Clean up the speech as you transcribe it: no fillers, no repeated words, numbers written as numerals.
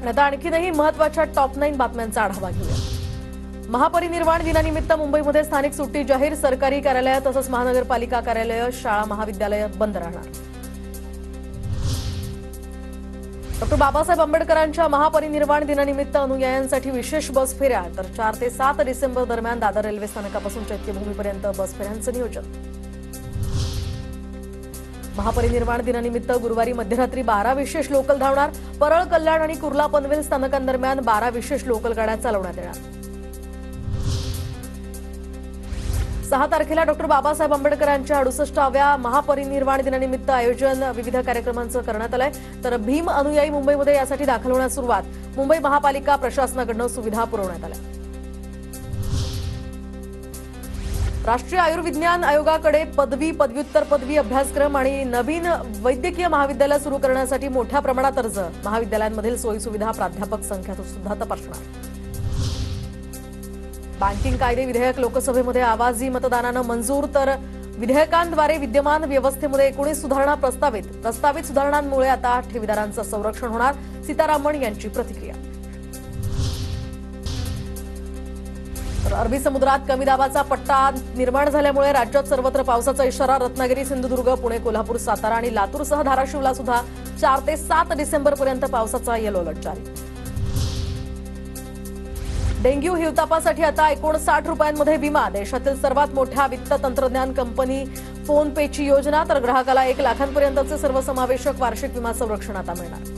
आता आणखीनही महत्त्वाच्या टॉप 9 बातम्यांचा आढावा घेऊया। महापरिनिर्वाण दिनानिमित्त मुंबईमध्ये स्थानिक सुट्टी जाहीर। सरकारी कार्यालय तसंच महानगरपालिका कार्यालय, शाळा, महाविद्यालय बंद राहणार। डॉ. बाबासाहेब आंबेडकरांच्या महापरिनिर्वाण दिनानिमित्त अनुयायांसाठी विशेष बस फेऱ्या, तर 4 ते 7 डिसेंबर दरम्यान दादर रेल्वे स्थानकापासून चैत्यभूमीपर्यंत बस फेऱ्यांचं नियोजन। महापरिनिर्वाण दिनानिमित्त गुरुवारी मध्यरात्री 12 विशेष लोकल धावणार। परळ, कल्याण आणि कुर्ला पनवेल स्थानकांदरम्यान 12 विशेष लोकल गाड्या चालवण्यात येणार। 6 तारखेला डॉ. बाबासाहेब आंबेडकरांच्या 68व्या महापरिनिर्वाण दिनानिमित्त आयोजन विविध कार्यक्रमांचं करण्यात आलंय। तर भीम अनुयायी मुंबईमध्ये यासाठी दाखल होण्यास सुरुवात। मुंबई महापालिका प्रशासनाकडून सुविधा पुरवण्यात आल्या। राष्ट्रीय आयुर्विज्ञान आयोगाकडे पदवी, पदव्युत्तर पदवी अभ्यासक्रम आणि नवीन वैद्यकीय महाविद्यालय सुरू करण्यासाठी मोठ्या प्रमाणात अर्ज। महाविद्यालयांमधील सोयीसुविधा, प्राध्यापक संख्या सुद्धा तपासणार। बँकिंग कायदे विधेयक लोकसभेमध्ये आवाजी मतदानानं मंजूर। तर विधेयकांद्वारे विद्यमान व्यवस्थेमध्ये 19 सुधारणा प्रस्तावित सुधारणांमुळे आता ठेवीदारांचं संरक्षण होणार। सीतारामन यांची प्रतिक्रिया। तर अरबी समुद्रात कमी दाबाचा पट्टा निर्माण झाल्यामुळे राज्यात सर्वत्र पावसाचा इशारा। रत्नागिरी, सिंधुदुर्ग, पुणे, कोल्हापूर, सातारा आणि लातूरसह धाराशिवला सुद्धा 4 ते 7 डिसेंबरपर्यंत पावसाचा येलो अलर्ट जारी। डेंग्यू हिवतापासाठी आता 59 रुपयांमध्ये विमा। देशातील सर्वात मोठ्या वित्त तंत्रज्ञान कंपनी फोन पेची योजना। तर ग्राहकाला 1 लाखांपर्यंतचे सर्वसमावेशक वार्षिक विमा संरक्षण आता मिळणार।